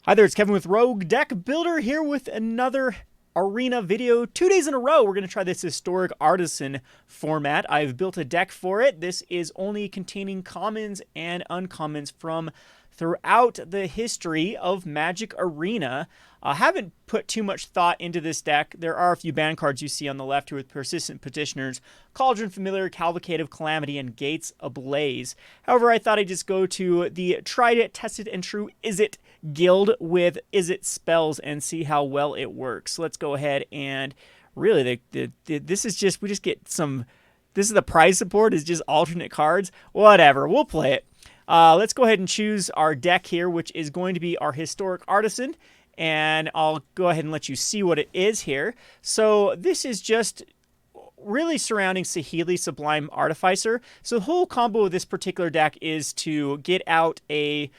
Hi there, it's Kevin with Rogue Deck Builder here with another Arena video. 2 days in a row, we're going to try this historic Artisan format. I've built a deck for it. This is only containing commons and uncommons from throughout the history of Magic Arena. I haven't put too much thought into this deck. There are a few ban cards you see on the left here with Persistent Petitioners, Cauldron Familiar, Cavalcade of Calamity, and Gates Ablaze. However, I thought I'd just go to the tried it, tested, and true Izzet guild with Izzet spells and see how well it works. So let's go ahead and really, this is just, we just get some, this is the prize support is just alternate cards. Whatever, we'll play it. Let's go ahead and choose our deck here, which is going to be our Historic Artisan, and I'll go ahead and let you see what it is here. So this is just really surrounding Saheeli Sublime Artificer. So the whole combo of this particular deck is to get out a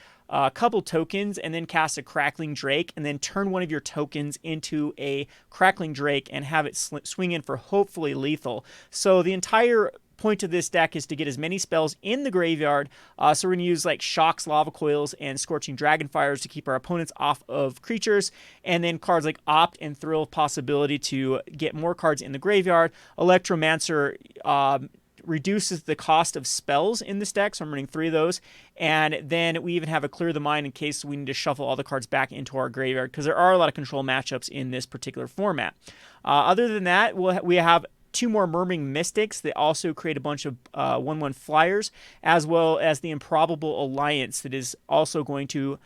couple tokens and then cast a Crackling Drake and then turn one of your tokens into a Crackling Drake and have it swing in for hopefully lethal. So the entire point of this deck is to get as many spells in the graveyard. So we're going to use like Shocks, Lava Coils, and Scorching Dragonfires to keep our opponents off of creatures. And then cards like Opt and Thrill possibility to get more cards in the graveyard. Electromancer reduces the cost of spells in this deck, so I'm running 3 of those. And then we even have a Clear the Mind in case we need to shuffle all the cards back into our graveyard, because there are a lot of control matchups in this particular format. Other than that, we have 2 more Murmuring Mystics that also create a bunch of 1/1 flyers, as well as the Improbable Alliance that is also going to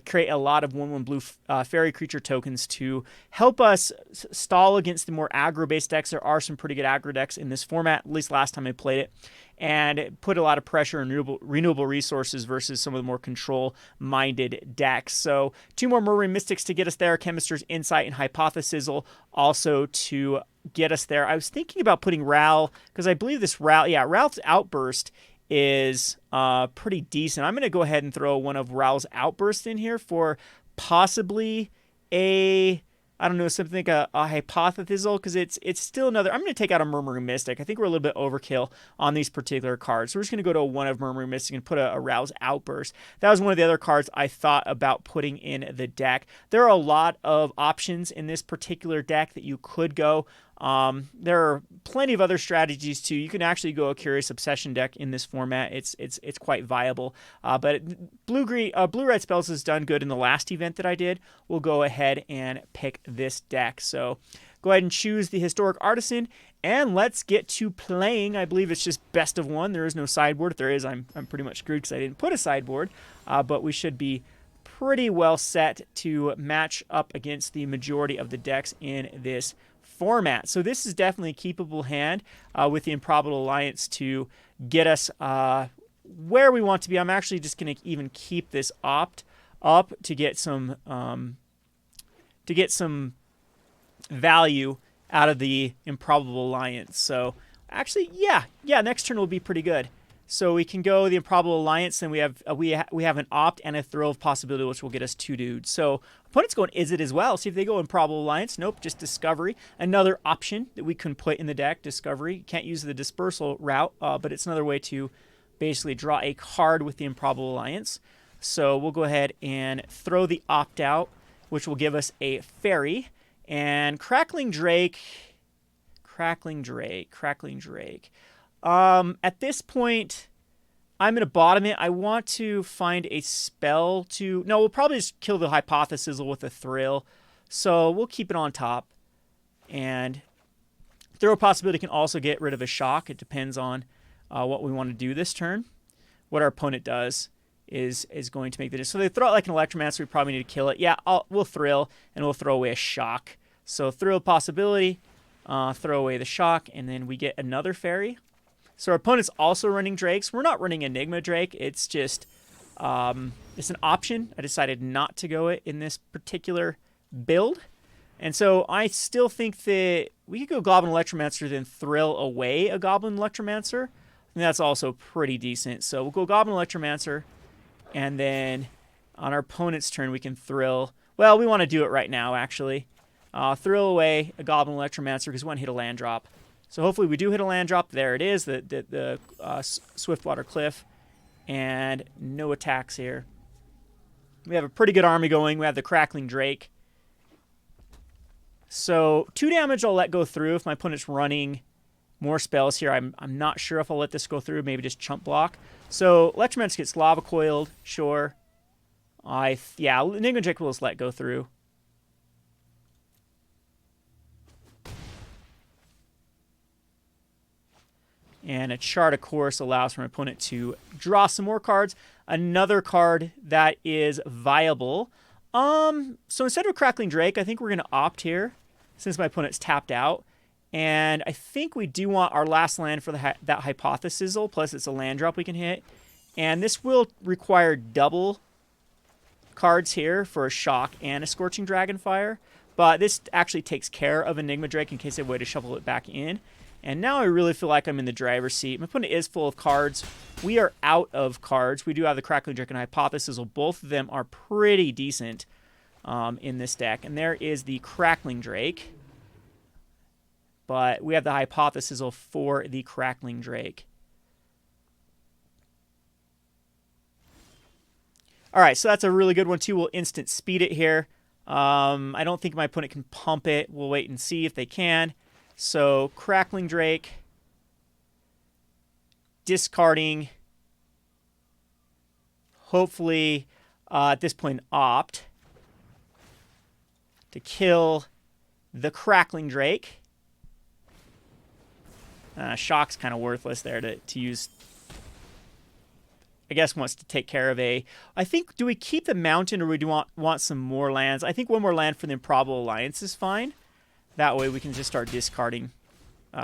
create a lot of 1/1 blue fairy creature tokens to help us stall against the more aggro-based decks. There are some pretty good aggro decks in this format, at least last time I played it, and put a lot of pressure on renewable resources versus some of the more control-minded decks. So 2 more Murmuring Mystics to get us there, Chemist's Insight and Hypothesizzle also to get us there. I was thinking about putting Ral, because I believe this Ral's Outburst is pretty decent. I'm going to go ahead and throw one of Ral's Outbursts in here for possibly a, I don't know, something like a Hypothesizzle, because it's still another. I'm going to take out a Murmuring Mystic. I think we're a little bit overkill on these particular cards. So we're just going to go to one of Murmuring Mystic and put a Rouse Outburst. That was one of the other cards I thought about putting in the deck. There are a lot of options in this particular deck that you could go. There are plenty of other strategies too. You can actually go a Curious Obsession deck in this format. It's quite viable. But blue-red spells has done good in the last event that I did. We'll go ahead and pick this deck. So go ahead and choose the Historic Artisan, and let's get to playing. I believe it's just best of 1. There is no sideboard. If there is, I'm pretty much screwed because I didn't put a sideboard. But we should be pretty well set to match up against the majority of the decks in this format. So this is definitely a keepable hand with the Improbable Alliance to get us where we want to be. I'm actually just going to even keep this Opt up to get some value out of the Improbable Alliance. So actually, yeah, next turn will be pretty good. So we can go the Improbable Alliance, and we have an Opt and a Thrill of Possibility, which will get us 2 dudes. So opponent's going Izzet as well. See if they go Improbable Alliance. Nope, just Discovery. Another option that we can put in the deck, Discovery. Can't use the Dispersal route, but it's another way to basically draw a card with the Improbable Alliance. So we'll go ahead and throw the Opt out, which will give us a Fairy. And Crackling Drake. At this point, I'm going to bottom it. I want to find a spell to... No, we'll probably just kill the Hypothesizzle with a Thrill. So we'll keep it on top. And Throw Possibility can also get rid of a Shock. It depends on what we want to do this turn. What our opponent does is going to make the difference. So they throw out like an Electromancer. We probably need to kill it. Yeah, we'll Thrill, and we'll throw away a Shock. So Thrill Possibility, throw away the Shock, and then we get another Fairy. So our opponent's also running Drakes. We're not running Enigma Drake. It's just, it's an option. I decided not to go it in this particular build. And so I still think that we could go Goblin Electromancer, then Thrill away a Goblin Electromancer. And that's also pretty decent. So we'll go Goblin Electromancer, and then on our opponent's turn, we can Thrill. Well, we want to do it right now, actually. Thrill away a Goblin Electromancer because we want to hit a land drop. So hopefully we do hit a land drop. There it is, the Swiftwater Cliff. And no attacks here. We have a pretty good army going. We have the Crackling Drake. So 2 damage I'll let go through if my opponent's running more spells here. I'm not sure if I'll let this go through. Maybe just chump block. So Electromagnet gets Lava Coiled. Sure. Yeah, Enigma Drake will just let go through. And a Chart of Course allows for my opponent to draw some more cards. Another card that is viable. So instead of Crackling Drake, I think we're going to opt here since my opponent's tapped out. And I think we do want our last land for that Hypothesizzle, plus it's a land drop we can hit. And this will require double cards here for a Shock and a Scorching Dragonfire. But this actually takes care of Enigma Drake in case they have a way to shuffle it back in. And now I really feel like I'm in the driver's seat. My opponent is full of cards. We are out of cards. We do have the Crackling Drake and Hypothesizzle. Both of them are pretty decent in this deck. And there is the Crackling Drake. But we have the Hypothesizzle for the Crackling Drake. All right, so that's a really good one, too. We'll instant speed it here. I don't think my opponent can pump it. We'll wait and see if they can. So, Crackling Drake. Discarding. Hopefully, at this point, opt to kill the Crackling Drake. Shock's kind of worthless there to use. I guess wants to take care of a... I think, do we keep the mountain or do we want some more lands? I think one more land for the Improbable Alliance is fine. That way we can just start discarding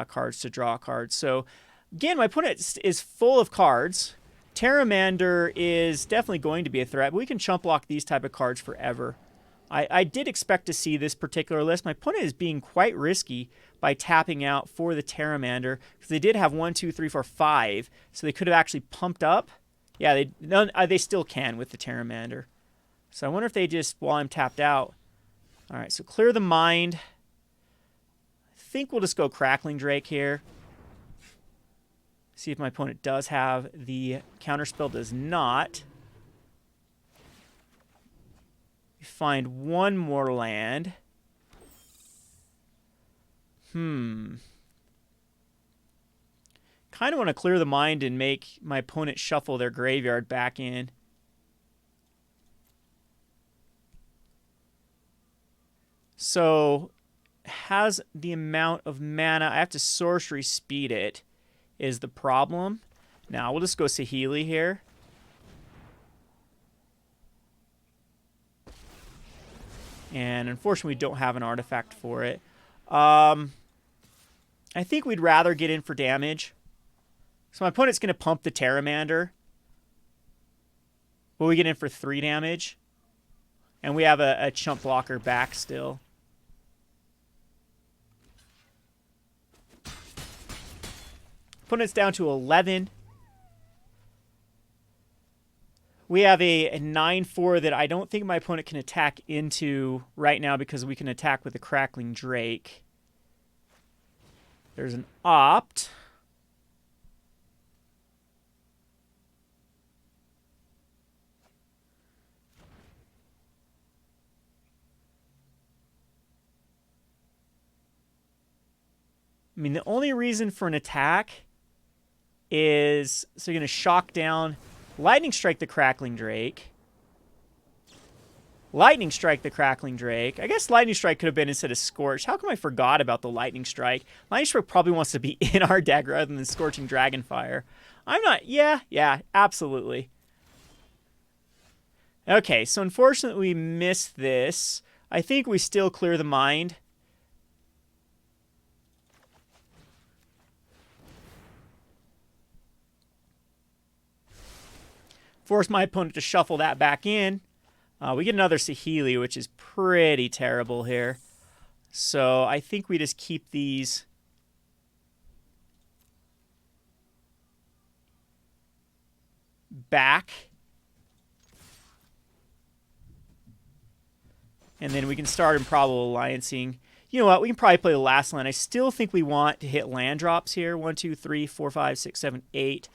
cards to draw cards. So, again, my opponent is full of cards. Terramander is definitely going to be a threat, but we can chump block these type of cards forever. I did expect to see this particular list. My opponent is being quite risky by tapping out for the Terramander because they did have 1, 2, 3, 4, 5, so they could have actually pumped up. Yeah, they still can with the Terramander. So I wonder if they just, while I'm tapped out. All right, so clear the mind. I think we'll just go Crackling Drake here. See if my opponent does have the counterspell. Does not. Find one more land. Kind of want to clear the mind and make my opponent shuffle their graveyard back in. So, has the amount of mana. I have to sorcery speed it, is the problem. Now, we'll just go Saheeli here. And unfortunately, we don't have an artifact for it. I think we'd rather get in for damage. So my opponent's going to pump the Terramander. Will we get in for 3 damage? And we have a chump blocker back still. Opponent's down to 11. We have a 9-4 that I don't think my opponent can attack into right now because we can attack with a Crackling Drake. There's an opt. I mean, the only reason for an attack is, so you're going to shock down, Lightning Strike the Crackling Drake. Lightning Strike the Crackling Drake. I guess Lightning Strike could have been instead of Scorch. How come I forgot about the Lightning Strike? Lightning Strike probably wants to be in our deck rather than Scorching Dragonfire. I'm not... Yeah, absolutely. Okay, so unfortunately we missed this. I think we still clear the mind. Force my opponent to shuffle that back in. We get another Saheeli, which is pretty terrible here. So I think we just keep these back. And then we can start Improbable Alliancing. You know what? We can probably play the last land. I still think we want to hit land drops here. 1, 2, 3, 4, 5, 6, 7, 8.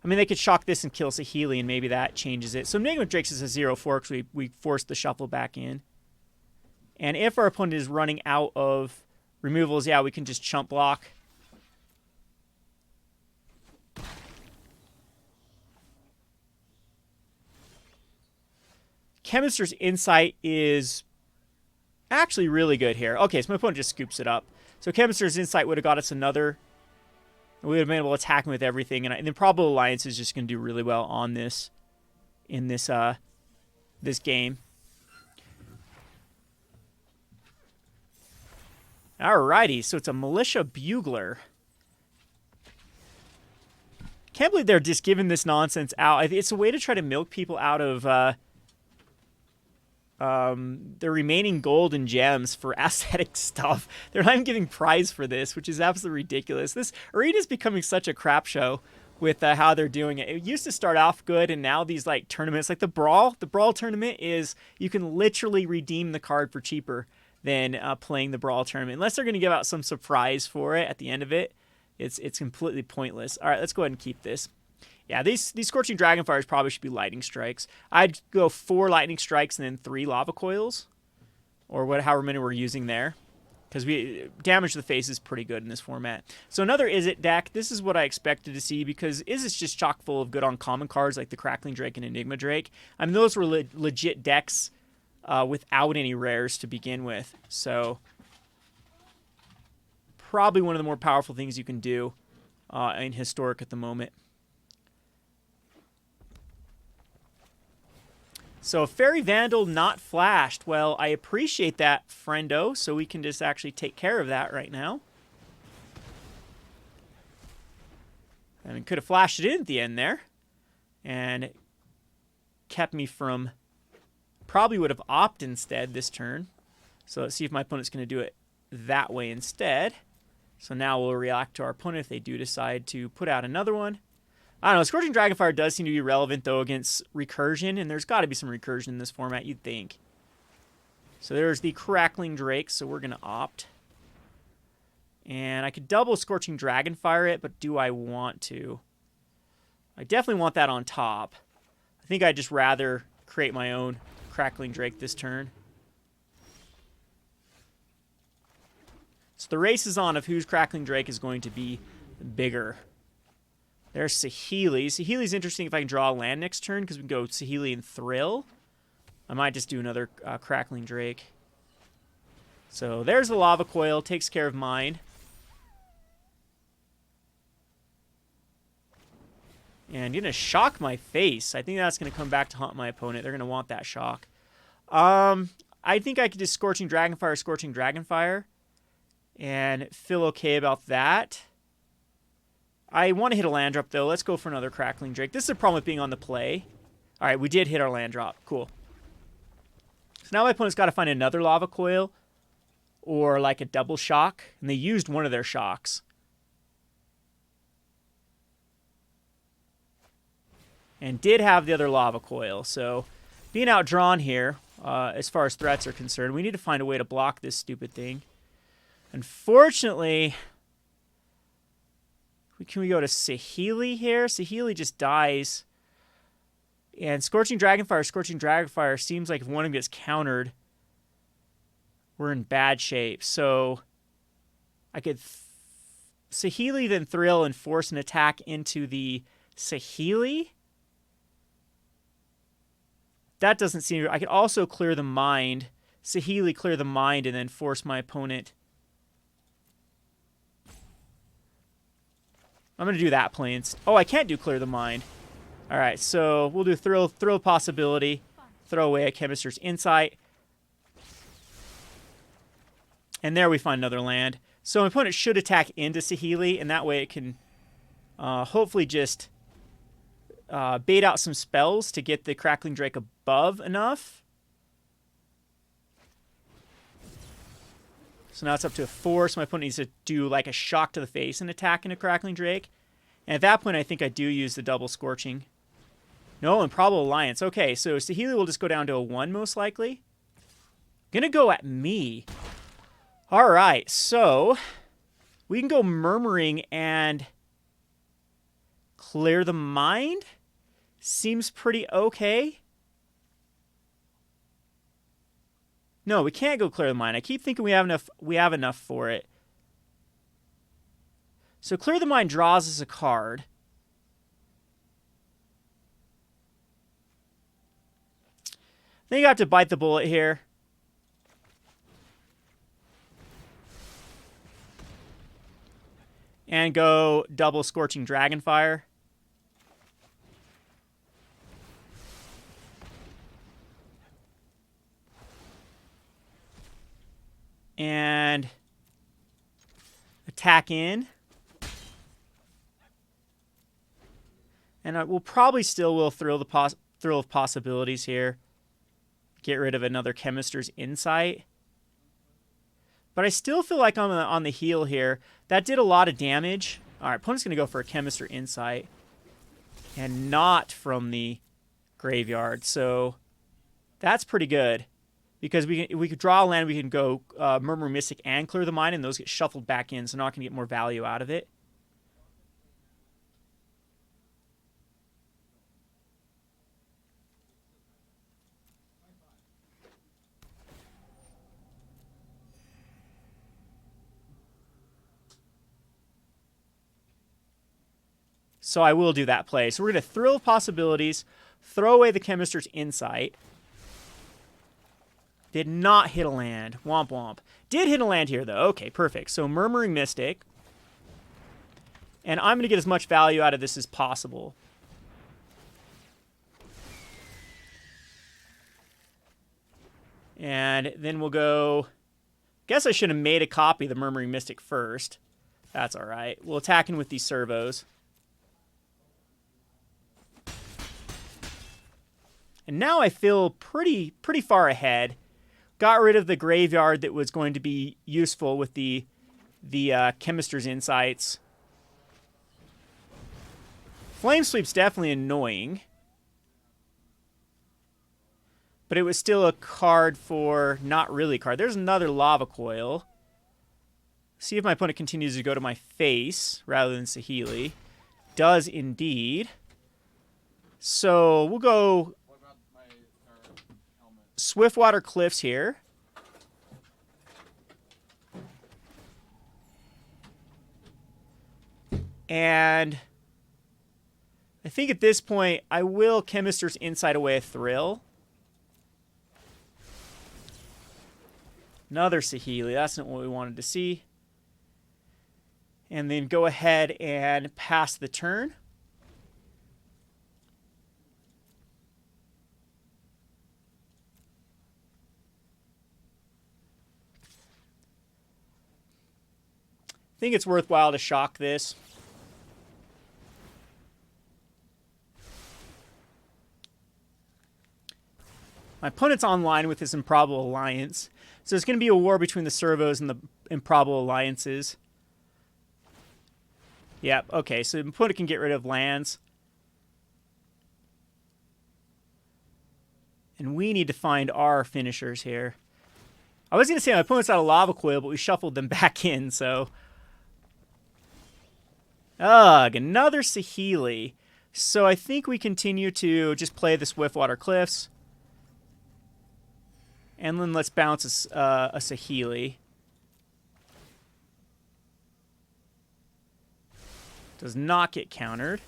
I mean, they could shock this and kill Saheeli, and maybe that changes it. So Enigma Drakes is a 0-4 because we forced the shuffle back in. And if our opponent is running out of removals, yeah, we can just chump block. Chemist's Insight is actually really good here. Okay, so my opponent just scoops it up. So Chemist's Insight would have got us another. We would have been able to attack him with everything, and the Improbable Alliance is just going to do really well on this, in this this game. Alrighty, so it's a Militia Bugler. Can't believe they're just giving this nonsense out. It's a way to try to milk people out of the remaining gold and gems for aesthetic stuff. They're not even giving prize for this, which is absolutely ridiculous. This arena is becoming such a crap show with how they're doing it. It used to start off good, and now these like tournaments, like the Brawl tournament is, you can literally redeem the card for cheaper than playing the Brawl tournament. Unless they're going to give out some surprise for it at the end of it, it's completely pointless. All right, let's go ahead and keep this. Yeah, these Scorching Dragonfires probably should be Lightning Strikes. I'd go 4 Lightning Strikes and then 3 Lava Coils, or however many we're using there, because damage to the face is pretty good in this format. So another Izzet deck. This is what I expected to see, because Izzet's just chock full of good uncommon cards like the Crackling Drake and Enigma Drake. I mean, those were legit decks without any rares to begin with. So probably one of the more powerful things you can do in Historic at the moment. So Fairy Vandal not flashed. Well, I appreciate that, friendo, so we can just actually take care of that right now. I mean, could have flashed it in at the end there. And it kept me from... Probably would have opted instead this turn. So let's see if my opponent's going to do it that way instead. So now we'll react to our opponent if they do decide to put out another one. I don't know, Scorching Dragonfire does seem to be relevant, though, against Recursion, and there's got to be some Recursion in this format, you'd think. So there's the Crackling Drake, so we're going to opt. And I could double Scorching Dragonfire it, but do I want to? I definitely want that on top. I think I'd just rather create my own Crackling Drake this turn. So the race is on of whose Crackling Drake is going to be bigger. There's Saheeli. Saheeli's interesting if I can draw a land next turn, because we can go Saheeli and Thrill. I might just do another Crackling Drake. So there's the Lava Coil. Takes care of mine. And going to shock my face. I think that's going to come back to haunt my opponent. They're going to want that shock. I think I could just Scorching Dragonfire, and feel okay about that. I want to hit a land drop, though. Let's go for another Crackling Drake. This is the problem with being on the play. All right, we did hit our land drop. Cool. So now my opponent's got to find another Lava Coil or like a double shock, and they used one of their shocks. And did have the other Lava Coil, so being outdrawn here as far as threats are concerned, we need to find a way to block this stupid thing. Unfortunately... Can we go to Saheeli here? Saheeli just dies. And Scorching Dragonfire seems like if one of them gets countered, we're in bad shape. So I could Saheeli, then Thrill, and force an attack into the Saheeli. That doesn't seem... I could also clear the mind. Saheeli, clear the mind, and then force my opponent... I'm going to do that play. Oh, I can't do Clear the Mind. All right, so we'll do Thrill Possibility, throw away a Chemist's Insight. And there we find another land. So my opponent should attack into Saheeli, and that way it can hopefully just bait out some spells to get the Crackling Drake above enough. So now it's up to a 4, so my opponent needs to do like a shock to the face and attack into Crackling Drake. And at that point, I think I do use the double Scorching. No, Improbable Alliance. Okay, so Saheeli will just go down to a 1 most likely. Gonna go at me. All right, so we can go Murmuring and Clear the Mind seems pretty okay. No, we can't go Clear the Mind. I keep thinking we have enough for it. So Clear the Mind draws us a card. I think I have to bite the bullet here. And go double Scorching Dragonfire. And attack in. And we'll probably will thrill of possibilities here. Get rid of another Chemister's Insight. But I still feel like I'm on the heel here. That did a lot of damage. All right, opponent's going to go for a Chemister Insight. And not from the graveyard. So that's pretty good. Because we could draw a land, we can go Murmuring Mystic and Clear the Mind, and those get shuffled back in, so not going to get more value out of it. So I will do that play. So we're going to Thrill of Possibilities, throw away the Chemister's Insight. Did not hit a land. Womp womp. Did hit a land here, though. Okay, perfect. So Murmuring Mystic. And I'm going to get as much value out of this as possible. And then we'll go... Guess I should have made a copy of the Murmuring Mystic first. That's all right. We'll attack in with these servos. And now I feel pretty far ahead. Got rid of the graveyard that was going to be useful with the Chemister's Insights. Flame Sweep's definitely annoying. But it was still a card for... Not really a card. There's another Lava Coil. See if my opponent continues to go to my face rather than Saheeli. Does indeed. So we'll go... Swiftwater Cliffs here. And I think at this point, I will Chemister's Insight away a Thrill. Another Saheeli. That's not what we wanted to see. And then go ahead and pass the turn. I think it's worthwhile to shock this. My opponent's online with his Improbable Alliance. So it's going to be a war between the servos and the Improbable Alliances. Yep, okay, so the opponent can get rid of lands. And we need to find our finishers here. I was going to say my opponent's out of Lava Coil, but we shuffled them back in, so... Ugh, another Saheeli. So I think we continue to just play the Swiftwater Cliffs. And then let's bounce a Saheeli. Does not get countered.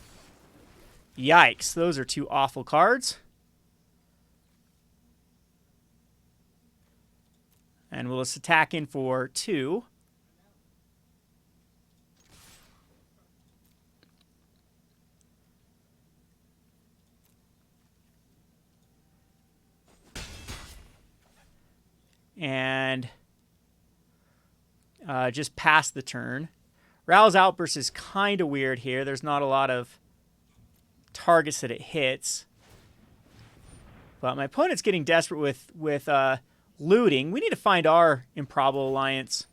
Yikes, those are two awful cards. And we'll just attack in for 2. And just pass the turn. Ral's Outburst is kind of weird here. There's not a lot of targets that it hits. But my opponent's getting desperate with looting. We need to find our Improbable Alliance.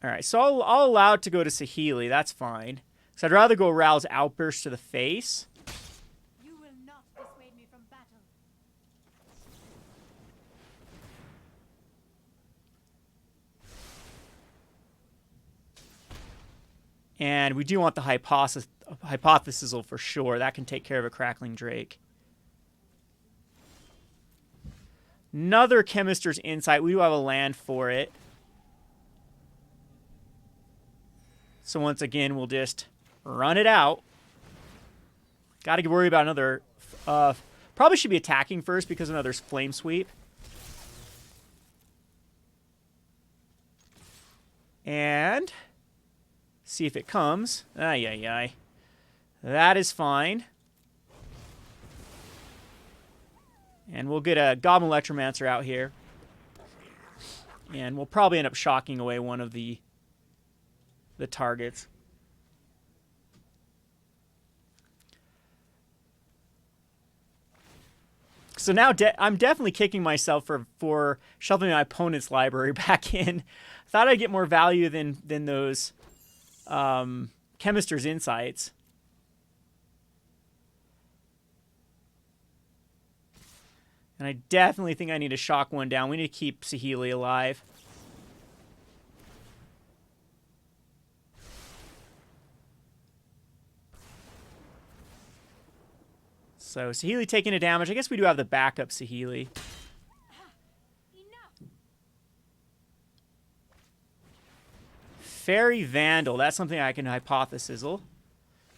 All right, so I'll allow it to go to Saheeli. That's fine. So I'd rather go Ral's Outburst to the face. You will not dissuade me from battle. And we do want the hypothesisil for sure. That can take care of a Crackling Drake. Another Chemister's Insight. We do have a land for it. So once again, we'll just run it out. Got to worry about another... probably should be attacking first because another Flame Sweep. And... see if it comes. Ay, ay, ay. That is fine. And we'll get a Goblin Electromancer out here. And we'll probably end up shocking away one of the targets. So now I'm definitely kicking myself for shuffling my opponent's library back in. Thought I'd get more value than those Chemister's Insights. And I definitely think I need to shock one down. We need to keep Saheeli alive. So Saheeli taking a damage. I guess we do have the backup Saheeli. Fairy Vandal. That's something I can hypothesisil.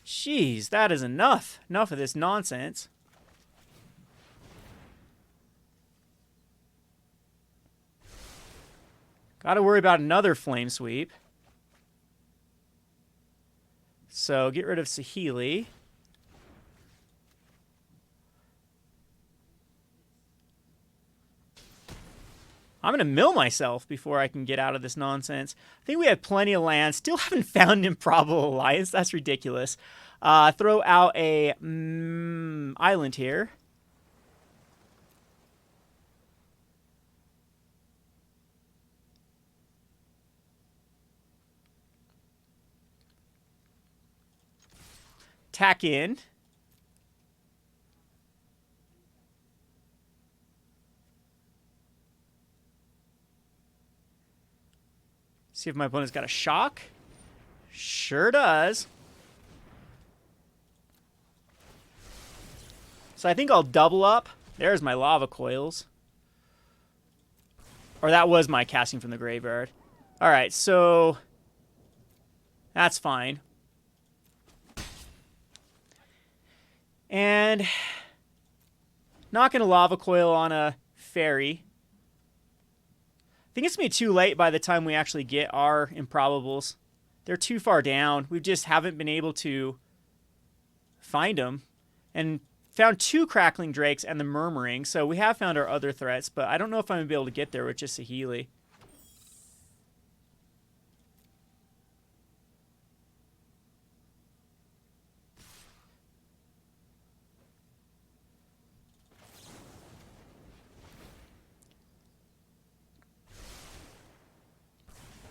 Jeez, that is enough. Enough of this nonsense. Got to worry about another Flame Sweep. So get rid of Saheeli. I'm going to mill myself before I can get out of this nonsense. I think we have plenty of land. Still haven't found an Improbable Alliance. That's ridiculous. Throw out a island here. Tack in. See if my opponent's got a shock. Sure does. So I think I'll double up. There's my Lava Coils. Or that was my casting from the graveyard. Alright, so that's fine. And not going to Lava Coil on a fairy. I think it's going to be too late by the time we actually get our Improbables. They're too far down. We just haven't been able to find them. And found 2 Crackling Drakes and the Murmuring. So we have found our other threats, but I don't know if I'm going to be able to get there with just Saheeli.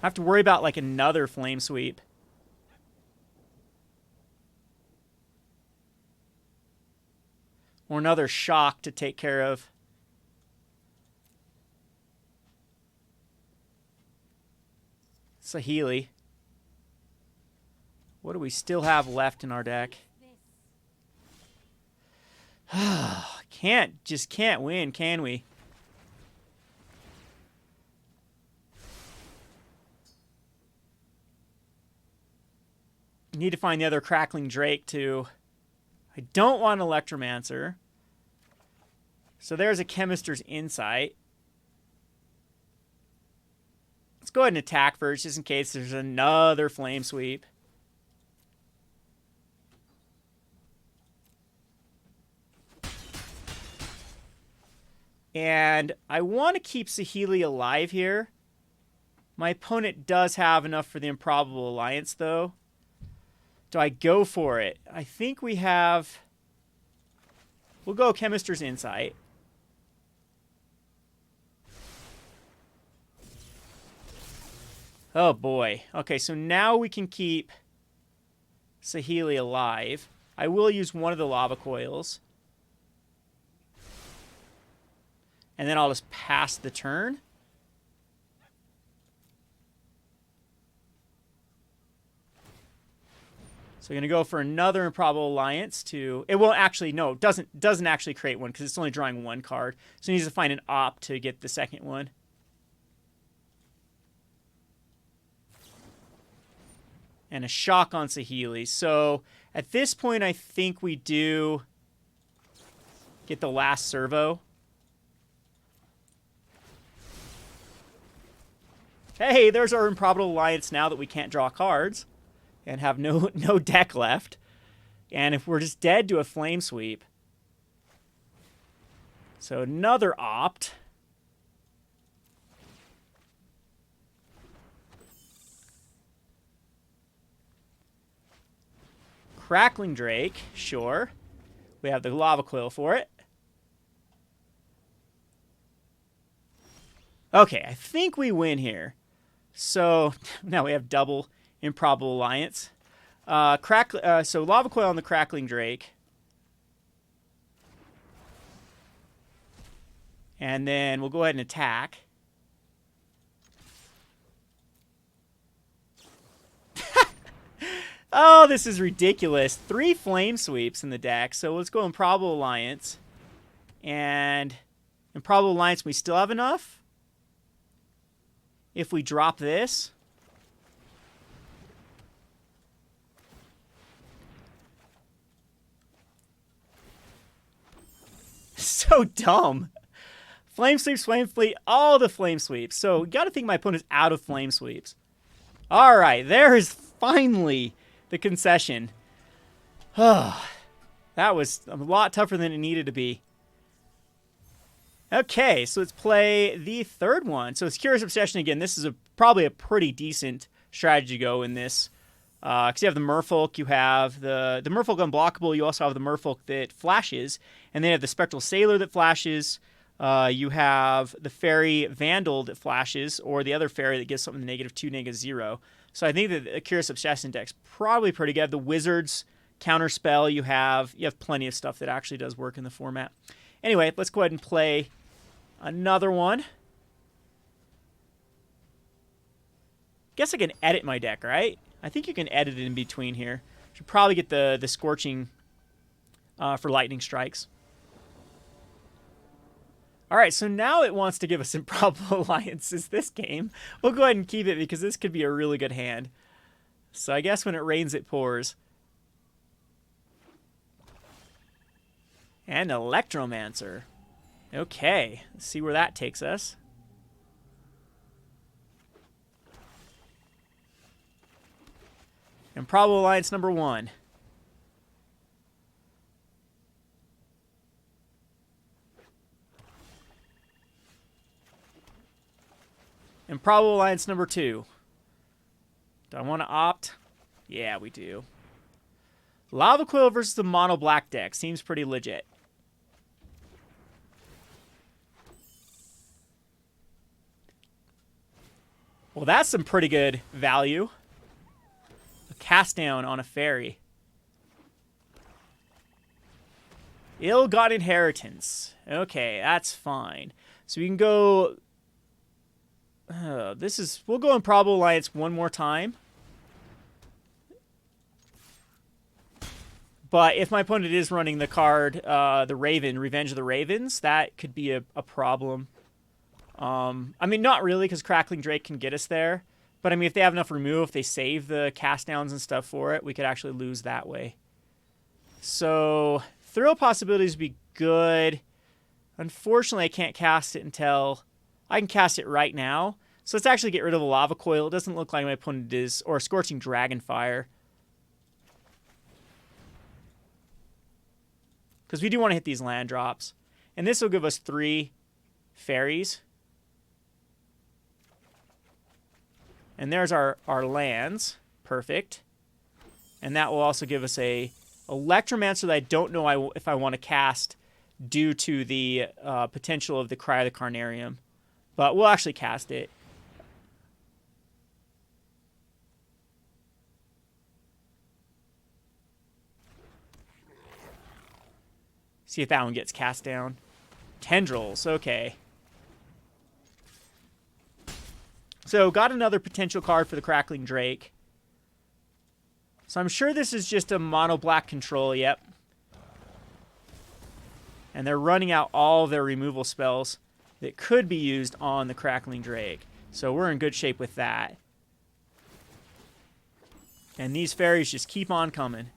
I have to worry about, like, another Flame Sweep. Or another shock to take care of. Saheeli. What do we still have left in our deck? Just can't win, can we? Need to find the other Crackling Drake, too. I don't want an Electromancer. So there's a Chemister's Insight. Let's go ahead and attack first, just in case there's another Flame Sweep. And I want to keep Saheeli alive here. My opponent does have enough for the Improbable Alliance, though. Do I go for it? I think we have... We'll go Chemister's Insight. Oh, boy. Okay, so now we can keep Saheeli alive. I will use one of the Lava Coils. And then I'll just pass the turn. So we're going to go for another Improbable Alliance to... It won't actually... No, it doesn't actually create one because it's only drawing one card. So it needs to find an opt to get the second one. And a shock on Saheeli. So at this point, I think we do get the last servo. Hey, there's our Improbable Alliance now that we can't draw cards and have no deck left. And if we're just dead to a Flame Sweep. So another opt. Crackling Drake, sure. We have the Lava Coil for it. Okay, I think we win here. So now we have double Improbable Alliance. So Lava Coil on the Crackling Drake. And then we'll go ahead and attack. Oh, this is ridiculous. 3 Flame Sweeps in the deck. So let's go Improbable Alliance. And Improbable Alliance, we still have enough? If we drop this. So dumb. Flame Sweeps, Flame Fleet, all the Flame Sweeps. So, got to think my opponent's out of Flame Sweeps. All right, there is finally the concession. Oh, that was a lot tougher than it needed to be. Okay, so let's play the third one. So, it's Curious Obsession again. This is probably a pretty decent strategy to go in this. Because you have the Merfolk, you have the Merfolk unblockable, you also have the Merfolk that flashes, and then you have the Spectral Sailor that flashes. You have the Fairy Vandal that flashes, or the other Fairy that gives something -2, -0. So I think that the Curious Obsession deck's probably pretty good. The Wizards Counterspell, you have plenty of stuff that actually does work in the format. Anyway, let's go ahead and play another one. Guess I can edit my deck, right? I think you can edit it in between here. Should probably get the Scorching for Lightning Strikes. All right, so now it wants to give us Improbable Alliances this game. We'll go ahead and keep it because this could be a really good hand. So I guess when it rains, it pours. And Electromancer. Okay, let's see where that takes us. Improbable Alliance number 1. Improbable Alliance number 2. Do I want to opt? Yeah, we do. Lava Coil versus the Mono Black deck. Seems pretty legit. Well, that's some pretty good value. A cast down on a fairy. Ill-Gotten Inheritance. Okay, that's fine. So we can go... we'll go Improbable Alliance one more time. But if my opponent is running the card, the Raven, Revenge of the Ravens, that could be a problem. I mean, not really, because Crackling Drake can get us there. But, I mean, if they have enough remove, if they save the cast downs and stuff for it, we could actually lose that way. So, Thrill Possibilities would be good. Unfortunately, I can't cast it until... I can cast it right now. So let's actually get rid of a Lava Coil. It doesn't look like my opponent is... Or a Scorching Dragonfire. Because we do want to hit these land drops. And this will give us 3 fairies. And there's our lands. Perfect. And that will also give us a Electromancer that I don't know if I want to cast due to the potential of the Cry of the Carnarium. But we'll actually cast it. See if that one gets cast down. Tendrils, okay. So, got another potential card for the Crackling Drake. So I'm sure this is just a mono black control, yep. And they're running out all their removal spells that could be used on the Crackling Drake. So we're in good shape with that. And these fairies just keep on coming.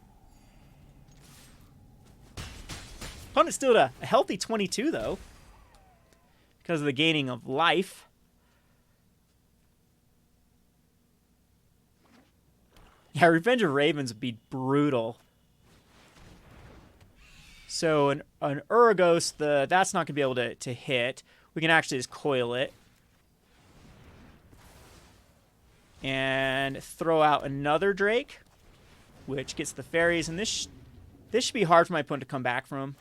Opponent's still at a healthy 22, though, because of the gaining of life. Yeah, Revenge of Ravens would be brutal. So an Uragos, that's not going to be able to hit. We can actually just coil it. And throw out another Drake, which gets the fairies. And this should be hard for my opponent to come back from.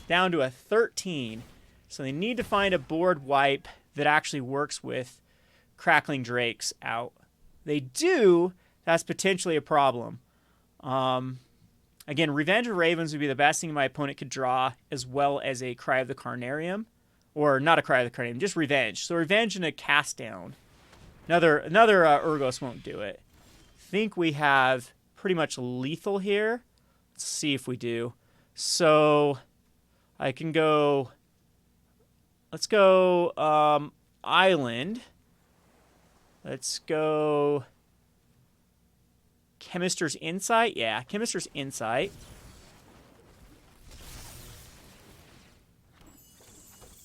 Down to a 13. So they need to find a board wipe that actually works with Crackling Drakes out. They do. That's potentially a problem. Again, Revenge of Ravens would be the best thing my opponent could draw, as well as a Cry of the Carnarium. Or not a Cry of the Carnarium, just Revenge. So Revenge and a Cast Down. Another Urgos won't do it. I think we have pretty much lethal here. Let's see if we do. So I can go... Let's go Island. Let's go Chemister's Insight. Yeah, Chemister's Insight.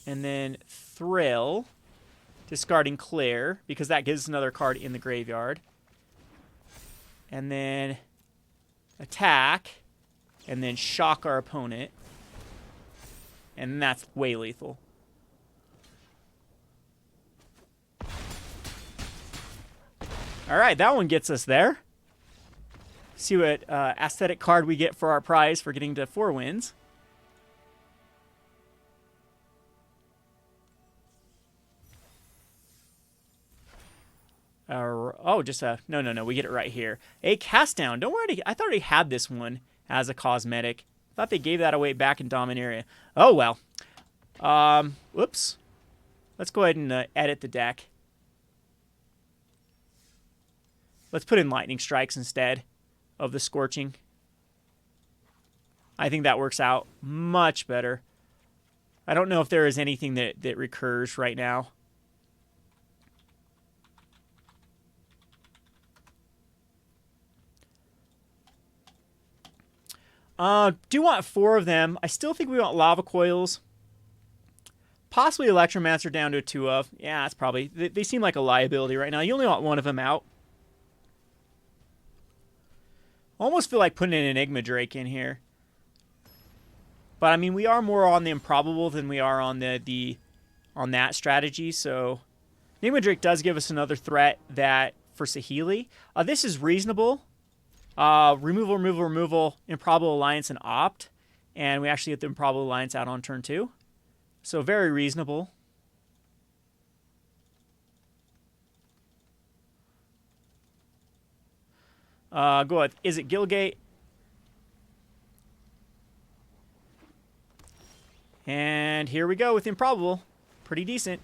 And then Thrill. Discarding Clear, because that gives us another card in the graveyard. And then attack. And then shock our opponent. And that's way lethal. Alright, that one gets us there. See what aesthetic card we get for our prize for getting to 4 wins. Just a... No, we get it right here. A Cast Down. Don't worry, I thought I already had this one as a cosmetic. I thought they gave that away back in Dominaria. Oh, well. Whoops. Let's go ahead and edit the deck. Let's put in Lightning Strikes instead of the Scorching. I think that works out much better. I don't know if there is anything that recurs right now. Do want 4 of them. I still think we want Lava Coils. Possibly Electromancer down to a 2 of. Yeah, that's probably... They seem like a liability right now. You only want 1 of them out. Almost feel like putting an Enigma Drake in here. But I mean, we are more on the Improbable than we are on on that strategy. So Enigma Drake does give us another threat that for Saheeli. This is reasonable. Removal, Improbable Alliance, and Opt. And we actually get the Improbable Alliance out on turn 2. So very reasonable. Go with, is it Gilgate? And here we go with Improbable. Pretty decent.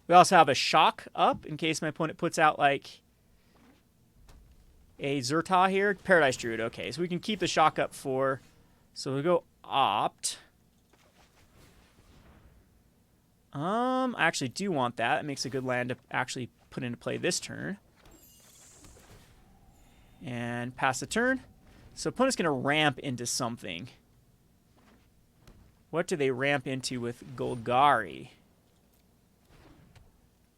We also have a Shock up in case my opponent puts out like a Zerta here. Paradise Druid. Okay, so we can keep the Shock up for. So we go Opt. I actually do want that. That makes a good land to actually put into play this turn. And pass the turn. So opponent's going to ramp into something. What do they ramp into with Golgari?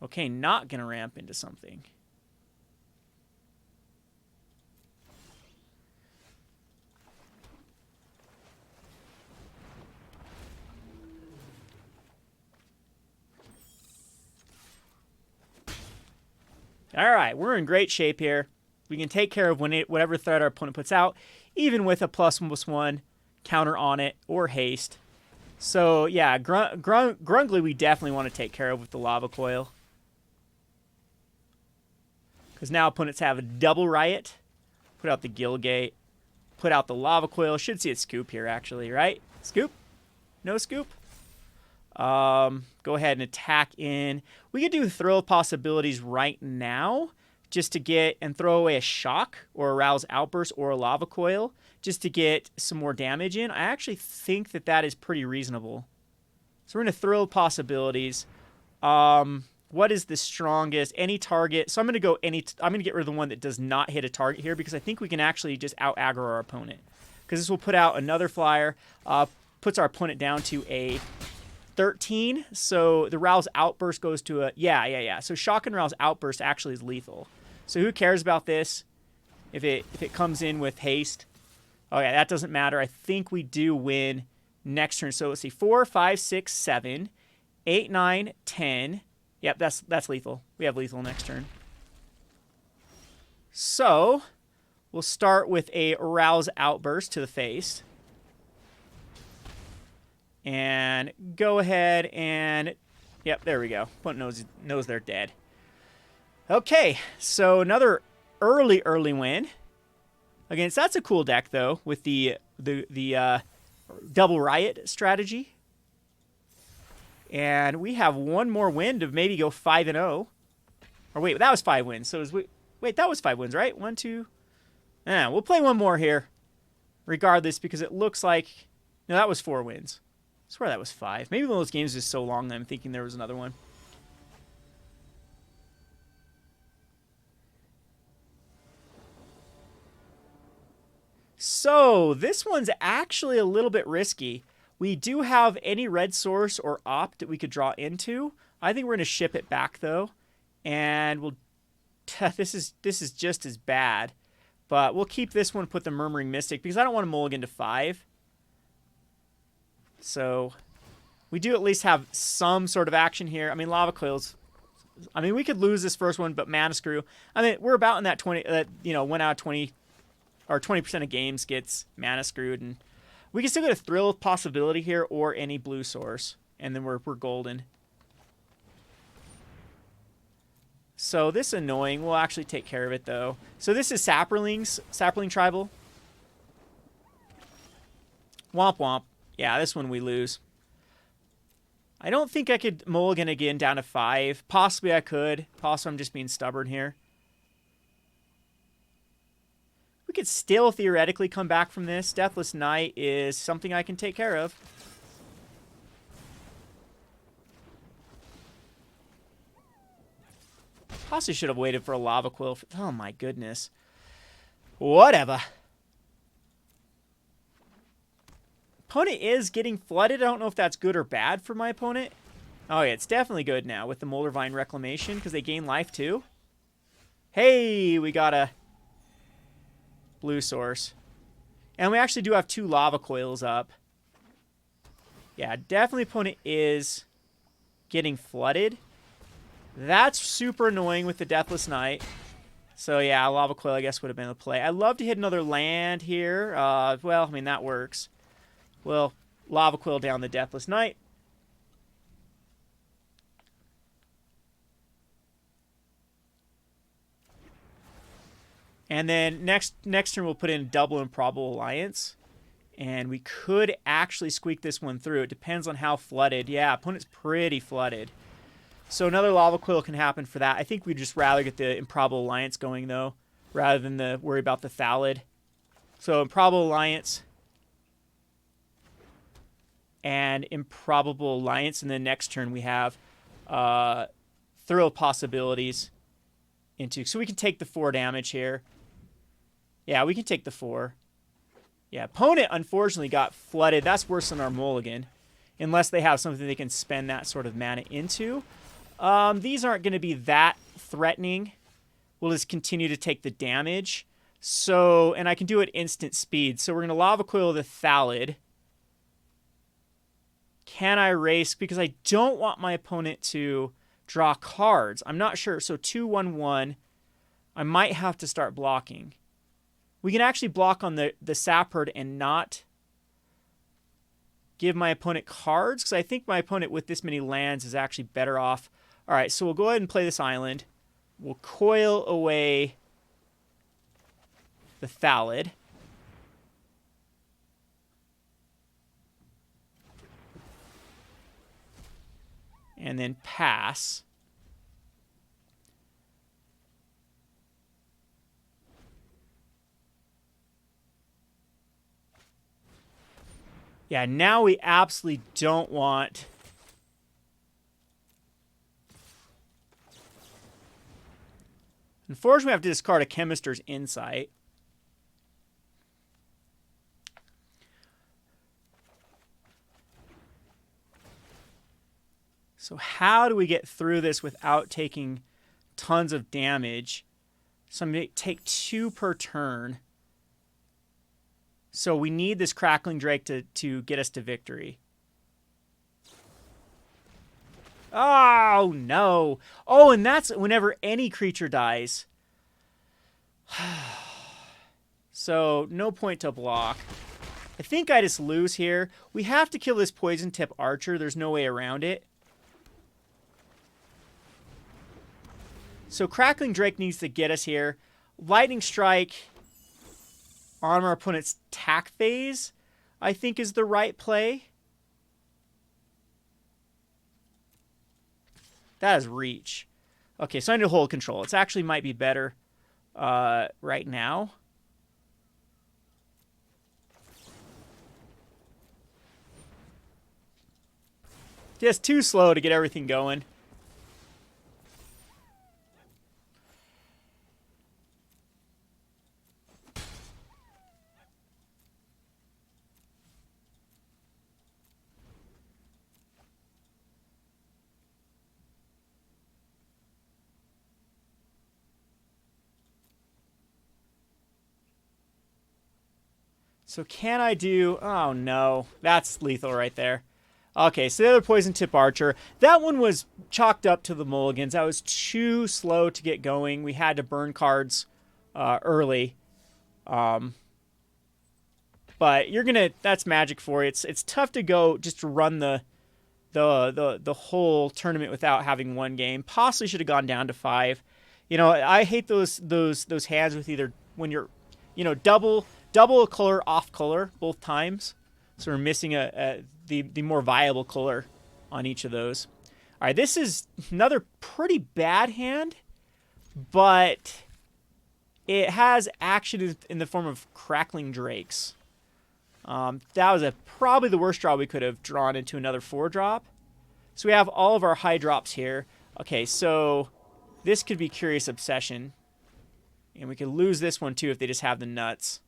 Okay, not going to ramp into something. All right, we're in great shape here. We can take care of whatever threat our opponent puts out, even with a +1/+1 counter on it or haste. So, yeah, Grungly we definitely want to take care of with the Lava Coil. Because now opponents have a double Riot. Put out the Gilgate. Put out the Lava Coil. Should see it scoop here, actually, right? Scoop? No scoop? Go ahead and attack in. We could do Thrill of Possibilities right now just to get and throw away a Shock or a Rouse Outburst or a Lava Coil just to get some more damage in. I actually think that that is pretty reasonable. So we're going to Thrill of Possibilities. What is the strongest? Any target. So I'm going to go I'm going to get rid of the one that does not hit a target here because I think we can actually just out-aggro our opponent. Because this will put out another flyer. Puts our opponent down to a 13. So the Rouse Outburst goes to a... Yeah. So Shock and Rouse Outburst actually is lethal. So who cares about this if it comes in with haste? Oh, yeah, that doesn't matter. I think we do win next turn. So let's see. 4, 5, 6, 7, 8, 9, 10... Yep, that's lethal. We have lethal next turn. So, we'll start with a Rouse Outburst to the face. And go ahead and... Yep, there we go. Opponent knows they're dead. Okay, so another early win. Again, so that's a cool deck, though, with the Double Riot strategy. And we have one more win to maybe go 5-0. Or wait, that was 5 wins. So wait, that was 5 wins, right? 1, 2. We'll play one more here, regardless, because it looks like no, that was 4 wins. I swear that was 5. Maybe one of those games is so long that I'm thinking there was another one. So this one's actually a little bit risky. We do have any red source or opt that we could draw into. I think we're going to ship it back, though. And we'll... this is just as bad. But we'll keep this one, put the Murmuring Mystic, because I don't want to mulligan to 5. So we do at least have some sort of action here. I mean, Lava Coils... I mean, we could lose this first one, but Mana Screw... I mean, we're about in that 20... 1 out of 20... Or 20% of games gets Mana Screwed, and... We can still get a Thrill of Possibility here or any blue source. And then we're golden. So this is annoying. We'll actually take care of it, though. So this is Sapling Tribal. Womp womp. Yeah, this one we lose. I don't think I could mulligan again down to 5. Possibly I could. Possibly I'm just being stubborn here. We could still theoretically come back from this. Deathless Knight is something I can take care of. Possibly should have waited for a Lava Quill. Oh my goodness. Whatever. Opponent is getting flooded. I don't know if that's good or bad for my opponent. Oh yeah, it's definitely good now with the Moldervine Reclamation because they gain life too. Hey, we got a blue source. And we actually do have 2 Lava Coils up. Yeah, definitely opponent is getting flooded. That's super annoying with the Deathless Knight. So yeah, Lava Coil I guess would have been the play. I'd love to hit another land here. Well, I mean, that works. Well, Lava Coil down the Deathless Knight. And then next turn we'll put in double Improbable Alliance. And we could actually squeak this one through. It depends on how flooded. Yeah, opponent's pretty flooded. So another Lava Coil can happen for that. I think we'd just rather get the Improbable Alliance going, though, rather than worry about the Thallid. So Improbable Alliance and Improbable Alliance. And then next turn we have Thrill Possibilities into... So we can take the 4 damage here. Yeah, we can take the 4. Yeah, opponent unfortunately got flooded. That's worse than our mulligan. Unless they have something they can spend that sort of mana into. These aren't going to be that threatening. We'll just continue to take the damage. So, and I can do it instant speed. So we're going to Lava Coil the Thallid. Can I race? Because I don't want my opponent to draw cards. I'm not sure. So 2/1/1. I might have to start blocking. We can actually block on the Sapherd and not give my opponent cards, because I think my opponent with this many lands is actually better off. All right, so we'll go ahead and play this island. We'll coil away the Thallid. and then pass. Yeah, now we absolutely don't want... Unfortunately, we have to discard a Chemister's Insight. So how do we get through this without taking tons of damage? So I'm going to take 2 per turn. So we need this Crackling Drake to get us to victory. Oh, no. Oh, and that's whenever any creature dies. So no point to block. I think I just lose here. We have to kill this Poison Tip Archer. There's no way around it. So Crackling Drake needs to get us here. Lightning Strike on our opponent's attack phase, I think, is the right play. That is reach. Okay, so I need to hold control. It actually might be better right now. Just too slow to get everything going. So can I do... Oh, no. That's lethal right there. Okay, so the other Poison Tip Archer. That one was chalked up to the mulligans. That was too slow to get going. We had to burn cards early. But you're going to... That's magic for you. It's tough to go just to run the whole tournament without having one game. Possibly should have gone down to 5. You know, I hate those hands with either when you're, you know, double a color off color both times. So we're missing the more viable color on each of those. All right, this is another pretty bad hand, but it has action in the form of Crackling Drakes. That was probably the worst draw we could have drawn into another 4-drop. So we have all of our high drops here. Okay, so this could be Curious Obsession. And we could lose this one too if they just have the nuts.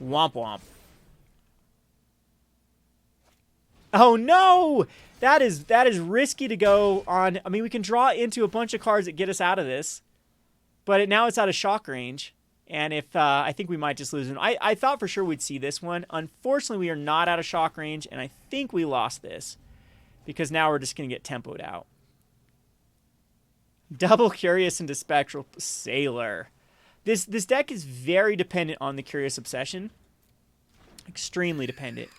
Womp womp. Oh no! That is risky to go on. I mean, we can draw into a bunch of cards that get us out of this. But now it's out of shock range. And if I think we might just lose it. I thought for sure we'd see this one. Unfortunately, we are not out of shock range. And I think we lost this. Because now we're just going to get tempoed out. Double Curious into Spectral Sailor. This deck is very dependent on the Curious Obsession. Extremely dependent.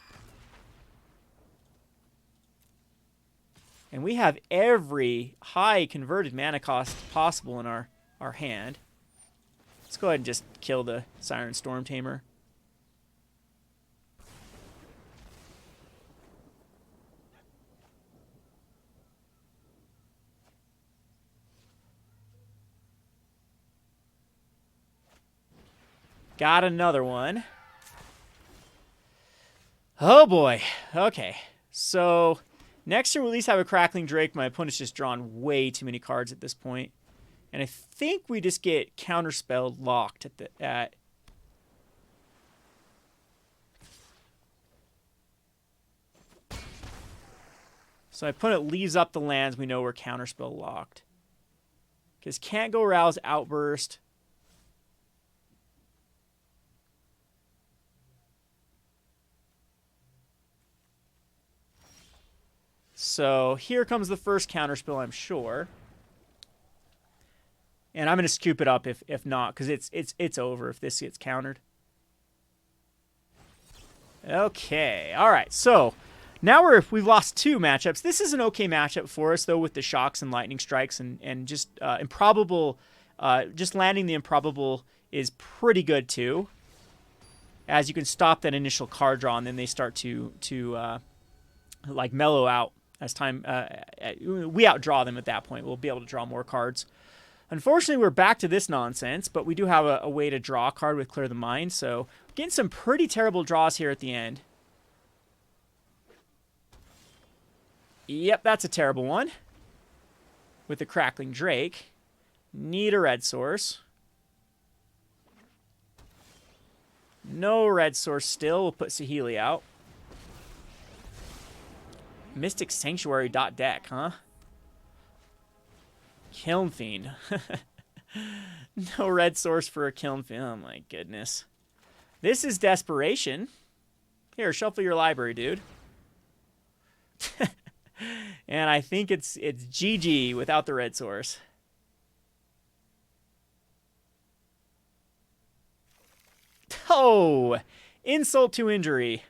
And we have every high converted mana cost possible in our hand. Let's go ahead and just kill the Siren Storm Tamer. Got another one. Oh boy. Okay. So next turn we'll at least have a Crackling Drake. My opponent's just drawn way too many cards at this point. And I think we just get Counterspell locked at So my opponent leaves up the lands, we know we're Counterspell locked. Because can't go Rouse Outburst. So here comes the first Counterspell, I'm sure. And I'm going to scoop it up if not, because it's over if this gets countered. Okay, all right. So now we've lost 2 matchups. This is an okay matchup for us, though, with the Shocks and Lightning Strikes and just Improbable. Just landing the Improbable is pretty good, too. as you can stop that initial card draw, and then they start to like mellow out as time. We outdraw them at that point. We'll be able to draw more cards. Unfortunately, we're back to this nonsense, but we do have a way to draw a card with Clear the Mind, so getting some pretty terrible draws here at the end. Yep, that's a terrible one. With the Crackling Drake. Need a red source. No red source still. We'll put Saheeli out. Mystic Sanctuary .deck, huh? Kiln Fiend. No red source for a Kiln Fiend. Oh my goodness. This is desperation. Here, shuffle your library, dude. And I think it's GG without the red source. Oh! Insult to injury.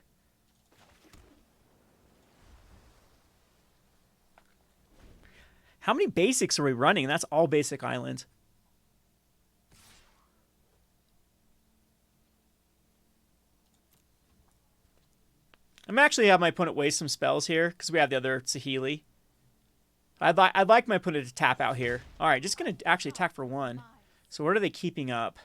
How many basics are we running? That's all basic islands. I'm actually have my opponent waste some spells here because we have the other Saheeli. I'd like my opponent to tap out here. All right, just gonna actually attack for 1. So what are they keeping up?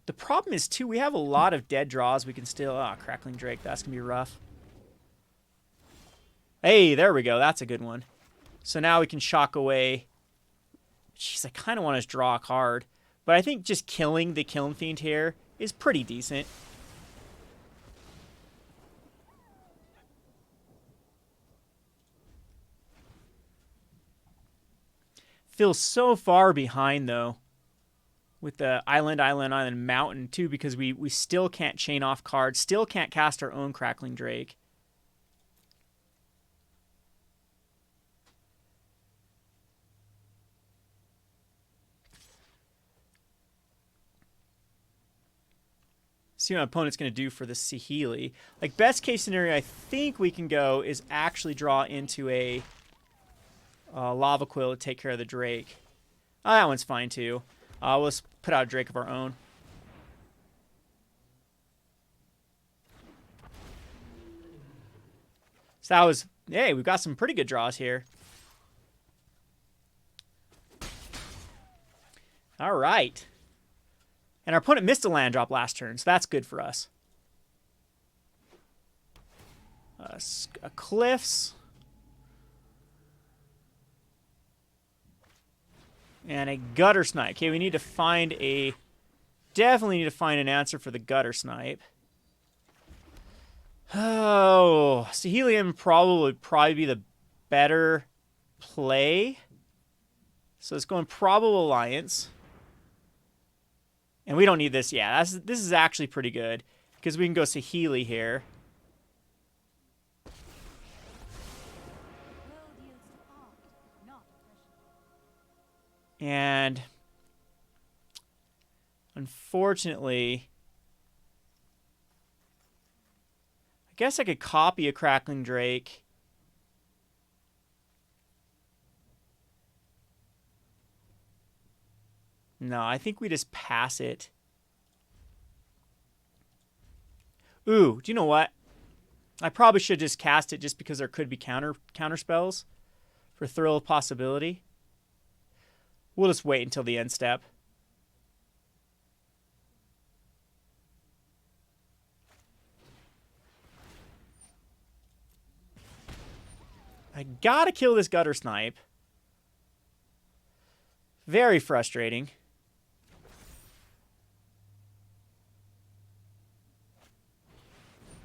The problem is, too, we have a lot of dead draws. We can still... Ah, Crackling Drake. That's going to be rough. Hey, there we go. That's a good one. So now we can shock away... Jeez, I kind of want to draw a card. But I think just killing the Kiln Fiend here is pretty decent. Feels so far behind, though. With the island, mountain, too, because we still can't chain off cards, still can't cast our own Crackling Drake. See what my opponent's going to do for the Saheeli. Like, best case scenario, I think we can go is actually draw into a Lava Coil to take care of the Drake. Oh, that one's fine, too. Let's put out a Drake of our own. So that was... Hey, we've got some pretty good draws here. All right. And our opponent missed a land drop last turn, so that's good for us. Cliffs. And a Gutter Snipe. Okay, we need to find a... Definitely need to find an answer for the Gutter Snipe. Oh, Saheeli Improbable would probably be the better play. So let's go Improbable Alliance. And we don't need this. Yeah, this is actually pretty good. Because we can go Saheeli here. And unfortunately, I guess I could copy a Crackling Drake. No, I think we just pass it. Ooh, do you know what? I probably should just cast it just because there could be counter spells for Thrill of Possibility. We'll just wait until the end step. I gotta kill this Gutter Snipe. Very frustrating.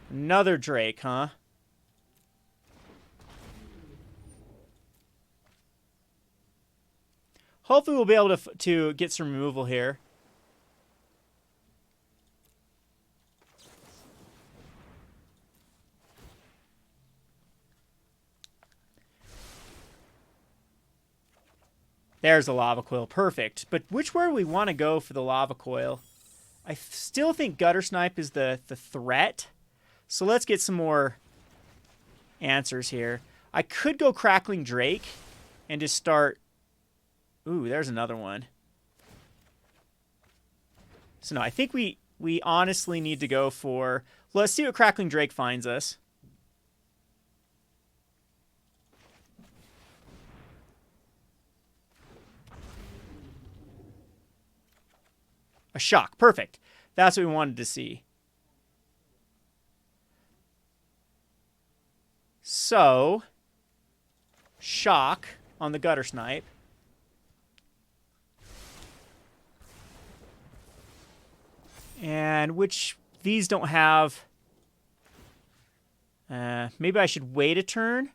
Another Drake, huh? Hopefully we'll be able to get some removal here. There's a Lava Coil. Perfect. But which way do we want to go for the Lava Coil? I still think Gutter Snipe is the threat. So let's get some more answers here. I could go Crackling Drake. and just start... Ooh, there's another one. So no, I think we honestly need to go for... Let's see what Crackling Drake finds us. A shock. Perfect. That's what we wanted to see. So, shock on the Gutter Snipe. And which these don't have... maybe I should wait a turn.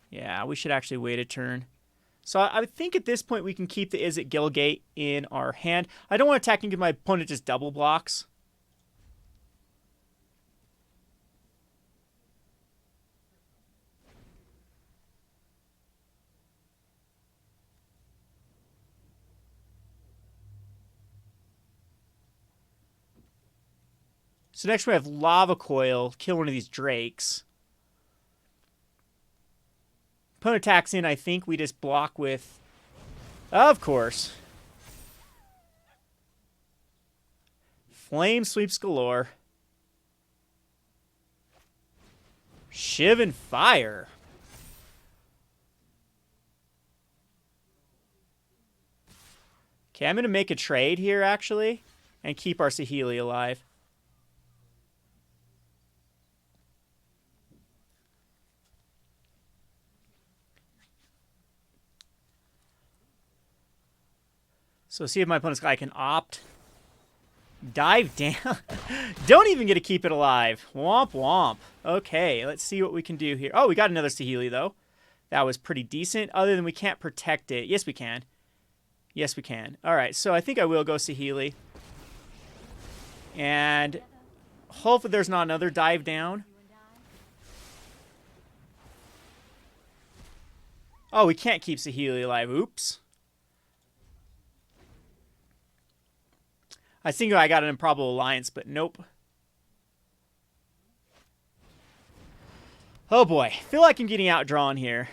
Yeah, we should actually wait a turn. So I think at this point we can keep the Izzet Gilgate in our hand. I don't want to attack and give my opponent just double blocks. So next we have Lava Coil, kill one of these Drakes. Opponent attacks in, I think we just block with... Of course. Flame Sweeps galore. Shiv and Fire. Okay, I'm going to make a trade here, actually, and keep our Saheeli alive. So see if my opponent's guy can opt. Dive down. Don't even get to keep it alive. Womp womp. Okay, let's see what we can do here. Oh, we got another Saheeli, though. That was pretty decent, other than we can't protect it. Yes, we can. Yes, we can. All right, so I think I will go Saheeli. And hopefully there's not another dive down. Oh, we can't keep Saheeli alive. Oops. I think I got an Improbable Alliance, but nope. Oh boy, I feel like I'm getting outdrawn here.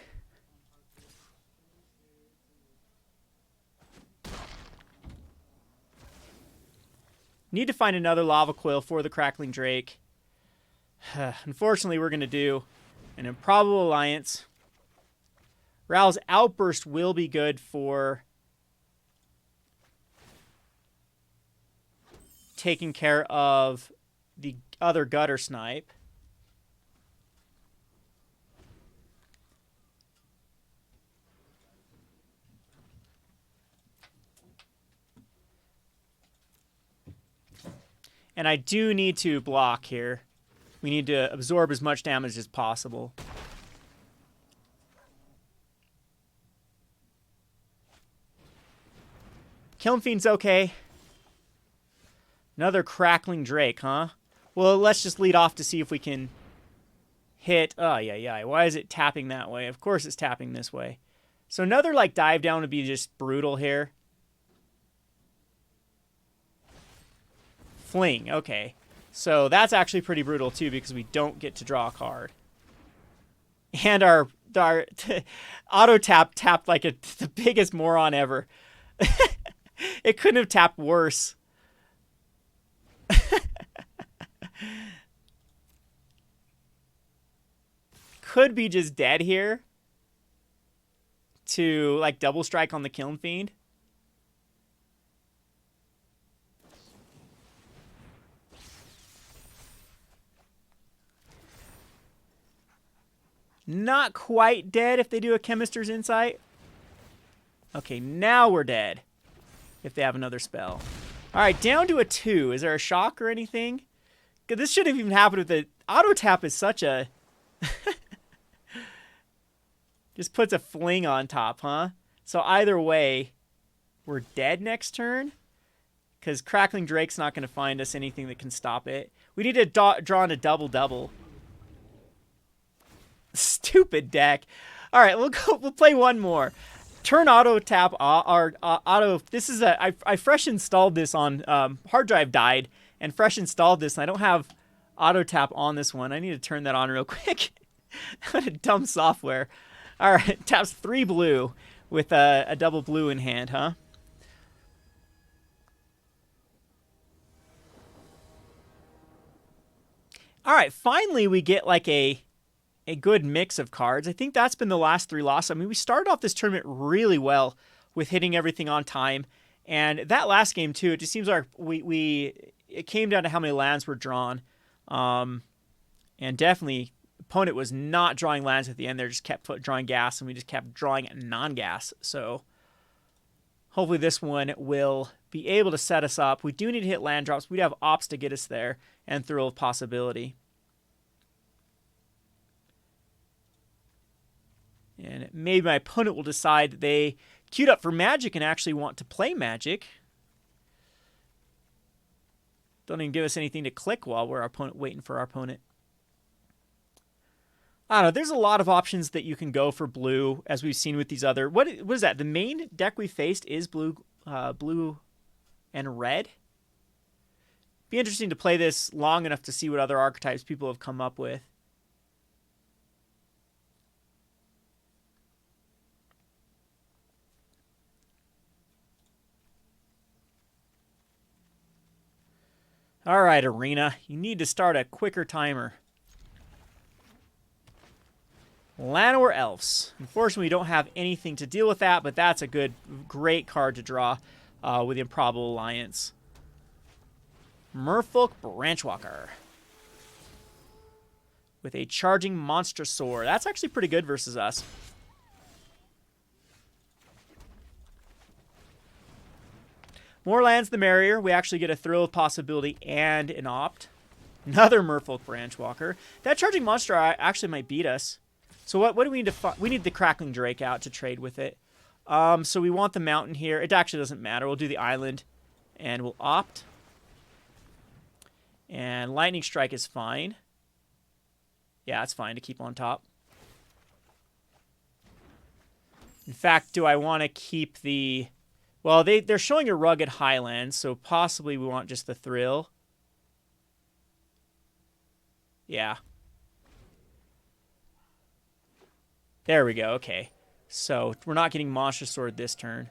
Need to find another Lava Coil for the Crackling Drake. Unfortunately, we're going to do an Improbable Alliance. Ral's Outburst will be good for taking care of the other Gutter Snipe. And I do need to block here. We need to absorb as much damage as possible. Kiln Fiend's okay. Another Crackling Drake, huh? Well, let's just lead off to see if we can hit... Oh, yeah. Why is it tapping that way? Of course it's tapping this way. So another, like, dive down would be just brutal here. Fling, okay. So that's actually pretty brutal, too, because we don't get to draw a card. And our auto-tap tapped like the biggest moron ever. It couldn't have tapped worse. Could be just dead here to like double strike on the Kiln Fiend. Not quite dead if they do a Chemister's Insight. Okay, now we're dead if they have another spell. All right, down to a 2. Is there a shock or anything? Because this shouldn't have even happened with the auto tap. Is such a just puts a fling on top, huh? So either way, we're dead next turn because Crackling Drake's not going to find us anything that can stop it. We need to draw in a double-double. Stupid deck. All right, we'll play one more. Turn auto tap auto. This is I fresh installed this on hard drive died and fresh installed this. And I don't have auto tap on this one. I need to turn that on real quick. What a dumb software. All right, taps 3 blue with a double blue in hand, huh? All right, finally we get like a good mix of cards. I think that's been the last 3 losses. I mean, we started off this tournament really well with hitting everything on time, and that last game too. It just seems like it came down to how many lands were drawn, and definitely opponent was not drawing lands at the end. They just kept drawing gas, and we just kept drawing non-gas. So hopefully this one will be able to set us up. We do need to hit land drops. We'd have ops to get us there, and Thrill of Possibility. And maybe my opponent will decide that they queued up for Magic and actually want to play Magic. Don't even give us anything to click while we're waiting for our opponent. I don't know. There's a lot of options that you can go for blue, as we've seen with these other. What is that? The main deck we faced is blue and red. Be interesting to play this long enough to see what other archetypes people have come up with. All right, Arena. You need to start a quicker timer. Llanowar Elves. Unfortunately, we don't have anything to deal with that, but that's a great card to draw with Improbable Alliance. Merfolk Branchwalker. With a Charging Monster Sword. That's actually pretty good versus us. More lands the merrier. We actually get a Thrill of Possibility and an Opt. Another Merfolk Branchwalker. That Charging Monster actually might beat us. So what do we need to find? We need the Crackling Drake out to trade with it. So we want the mountain here. It actually doesn't matter. We'll do the island, and we'll Opt. And Lightning Strike is fine. Yeah, it's fine to keep on top. In fact, do I want to keep the... Well, they're showing a Rugged Highlands, so possibly we want just the Thrill. Yeah. There we go, okay. So, we're not getting Monster Sword this turn.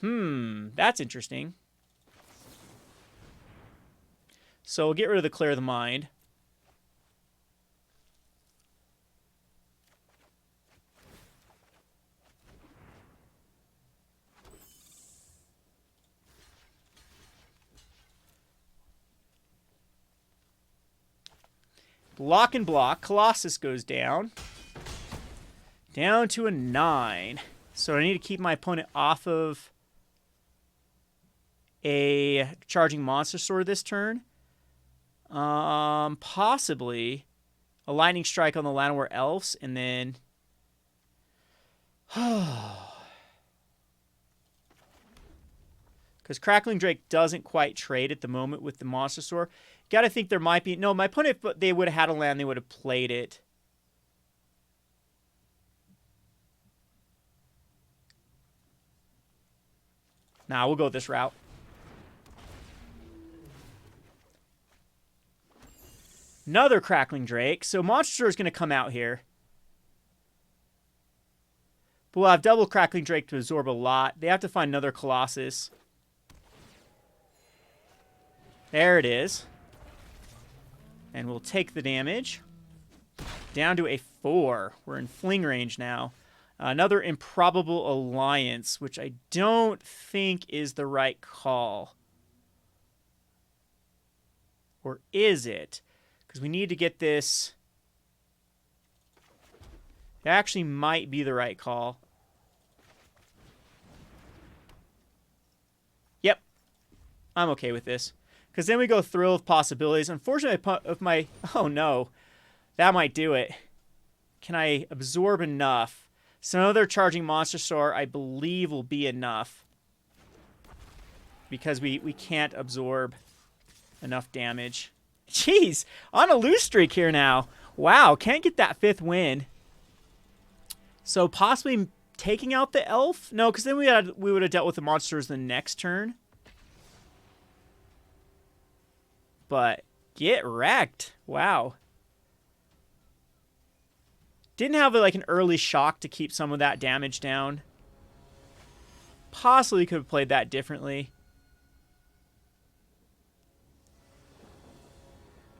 That's interesting. So, we'll get rid of the Clear the Mind. Block and block. Colossus goes down. Down to a 9. So I need to keep my opponent off of a Charging Monster Sword this turn. Possibly a Lightning Strike on the Llanowar Elves, and then... Because Crackling Drake doesn't quite trade at the moment with the Monster Sword. Gotta think there might be... No, my opponent, if they would have had a land, they would have played it. Nah, we'll go this route. Another Crackling Drake. So Monster is going to come out here. But we'll have double Crackling Drake to absorb a lot. They have to find another Colossus. There it is. And we'll take the damage. Down to a 4. We're in fling range now. Another Improbable Alliance, which I don't think is the right call. Or is it? Because we need to get this... It actually might be the right call. Yep. I'm okay with this. Because then we go Thrill of Possibilities. Unfortunately, if my... Oh, no. That might do it. Can I absorb enough? So another Charging Monster Sword, I believe, will be enough. Because we can't absorb enough damage. Jeez, on a lose streak here now. Wow, can't get that 5th win. So possibly taking out the elf? No, because then we would have dealt with the monsters the next turn. But get wrecked. Wow. Didn't have like an early shock to keep some of that damage down. Possibly could have played that differently.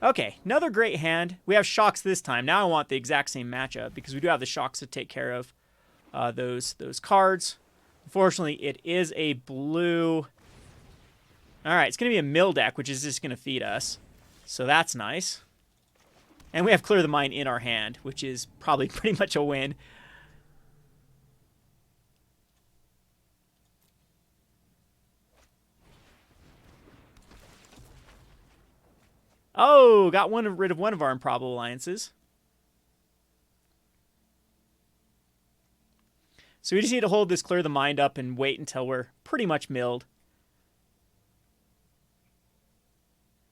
Okay, another great hand. We have shocks this time. Now I want the exact same matchup because we do have the shocks to take care of those cards. Unfortunately, it is a blue. All right, it's going to be a mill deck, which is just going to feed us. So that's nice. And we have Clear the Mind in our hand, which is probably pretty much a win. Oh, got rid of one of our Improbable Alliances. So we just need to hold this Clear the Mind up and wait until we're pretty much milled.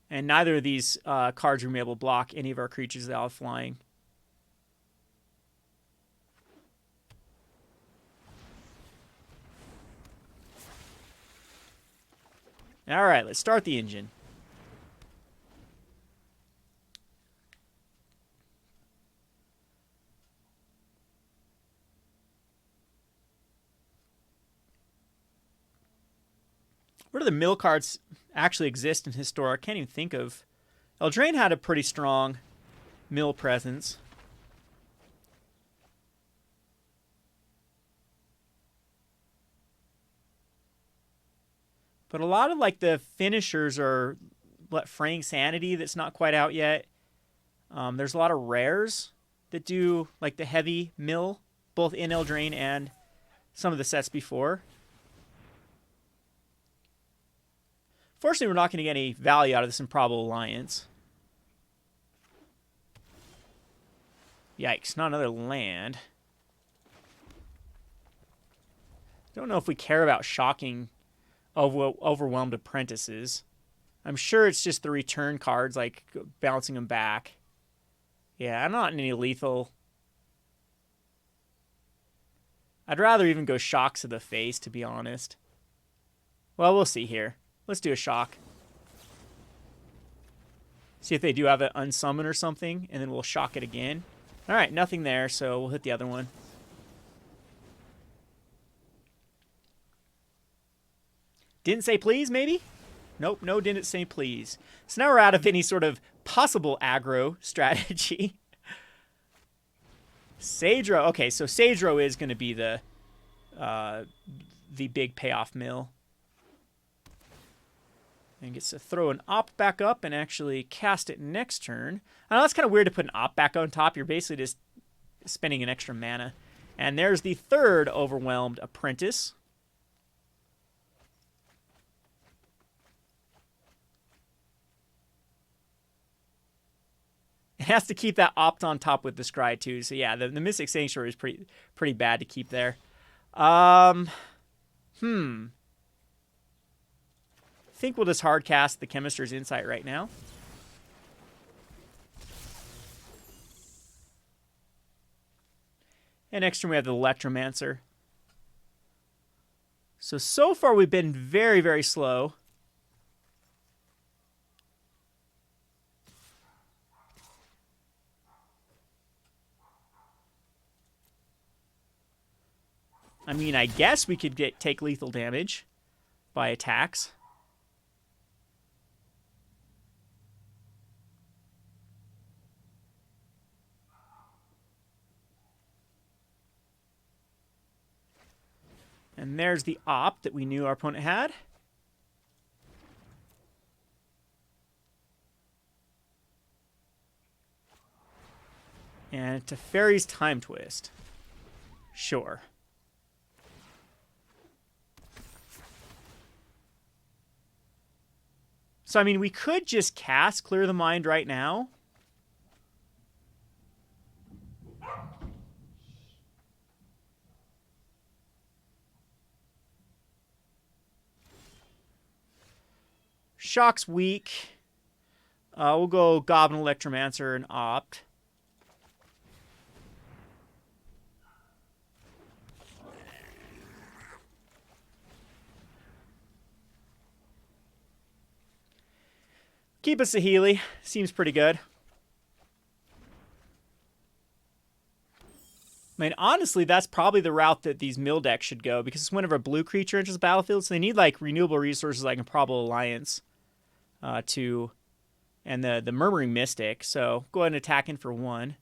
And neither of these cards are going to be able to block any of our creatures that are flying. All right, let's start the engine. What are the mill cards actually exist in Historic? Can't even think of. Eldraine had a pretty strong mill presence. But a lot of like the finishers are Fraying Sanity that's not quite out yet. There's a lot of rares that do like the heavy mill, both in Eldraine and some of the sets before. Fortunately, we're not going to get any value out of this Improbable Alliance. Yikes, not another land. Don't know if we care about shocking Overwhelmed Apprentices. I'm sure it's just the return cards, like bouncing them back. Yeah, I'm not in any lethal. I'd rather even go shocks to the face, to be honest. Well, we'll see here. Let's do a shock. See if they do have an unsummon or something, and then we'll shock it again. All right, nothing there, so we'll hit the other one. Didn't say please, maybe? Nope, no didn't say please. So now we're out of any sort of possible aggro strategy. Saedro. Okay, so Saedro is going to be the big payoff mill. And gets to throw an op back up and actually cast it next turn. I know that's kind of weird to put an op back on top. You're basically just spending an extra mana. And there's the third Overwhelmed Apprentice. It has to keep that opt on top with the Scry too. So yeah, the Mystic Sanctuary is pretty bad to keep there. I think we'll just hard cast the Chemister's Insight right now. And next turn we have the Electromancer. So far we've been very, very slow. I mean, I guess we could take lethal damage by attacks. And there's the op that we knew our opponent had. And Teferi's Time Twist. Sure. So, I mean, we could just cast Clear the Mind right now. Shock's weak. We'll go Goblin Electromancer and opt. Keep us a Healy. Seems pretty good. I mean, honestly, that's probably the route that these mill decks should go, because it's whenever a blue creature enters the battlefield, so they need like renewable resources like Improbable Alliance and the Murmuring Mystic. So go ahead and attack in for 1.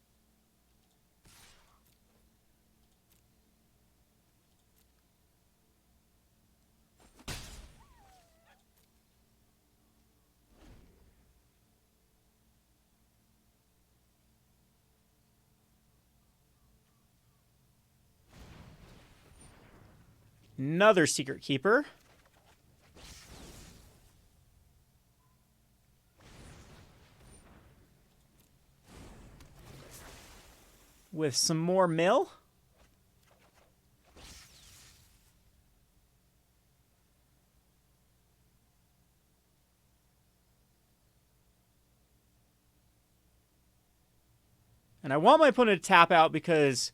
Another Secret Keeper. With some more mill. And I want my opponent to tap out because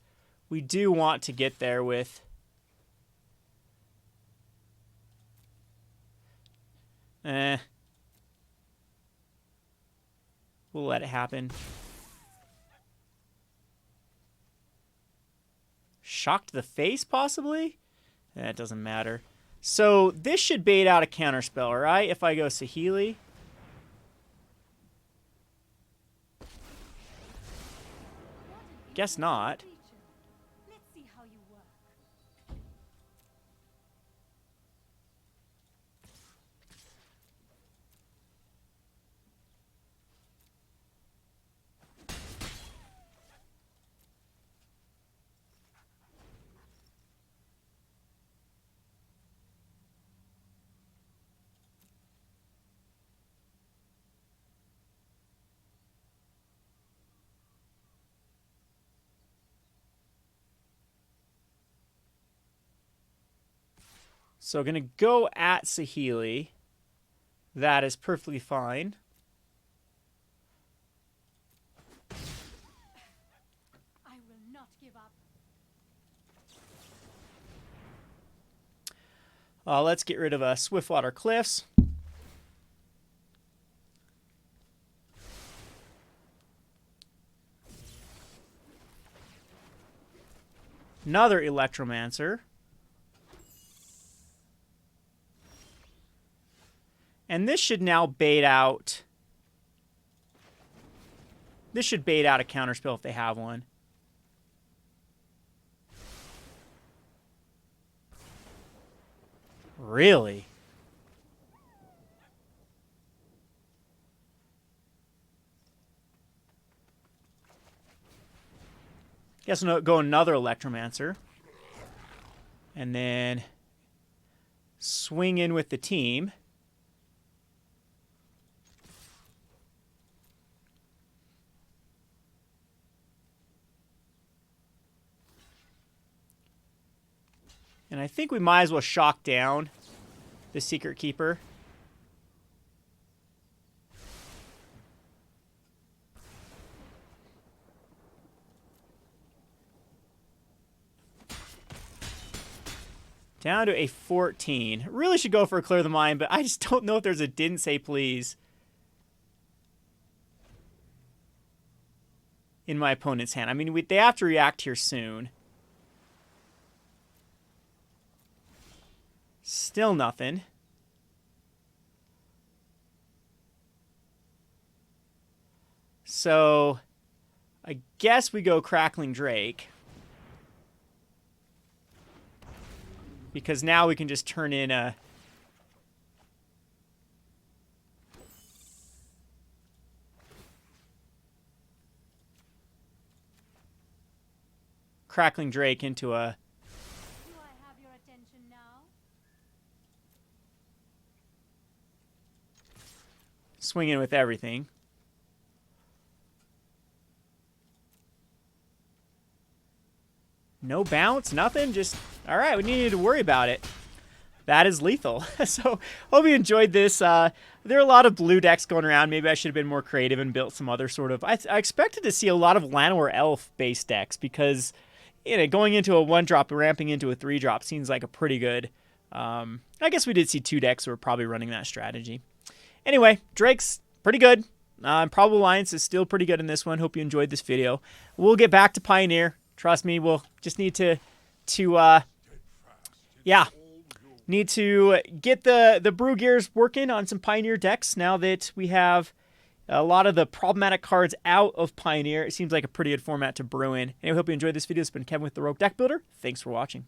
we do want to get there with... We'll let it happen. Shock to the face, possibly? That doesn't matter. So this should bait out a counterspell, right? If I go Saheeli. Guess not. So going to go at Saheeli. That is perfectly fine. I will not give up. Let's get rid of Swiftwater Cliffs. Another Electromancer. And this should now bait out... This should bait out a counterspell if they have one. Really? Guess we'll go another Electromancer. And then swing in with the team. And I think we might as well shock down the Secret Keeper. Down to a 14. Really should go for a Clear the Mind, but I just don't know if there's a Didn't Say Please in my opponent's hand. I mean, they have to react here soon. Still nothing. So, I guess we go Crackling Drake. Because now we can just turn in a... Crackling Drake into a... Do I have your attention now? Swing in with everything. No bounce, nothing, just, all right, we needed to worry about it. That is lethal. So, hope you enjoyed this. There are a lot of blue decks going around. Maybe I should have been more creative and built some other sort of... I expected to see a lot of Llanowar Elf-based decks because, you know, going into a 1-drop and ramping into a 3-drop seems like a pretty good... I guess we did see 2 decks that were probably running that strategy. Anyway, Drake's pretty good. Improbable Alliance is still pretty good in this one. Hope you enjoyed this video. We'll get back to Pioneer. Trust me, we'll just need to need to get the brew gears working on some Pioneer decks now that we have a lot of the problematic cards out of Pioneer. It seems like a pretty good format to brew in. Anyway, I hope you enjoyed this video. It's been Kevin with the Rogue Deck Builder. Thanks for watching.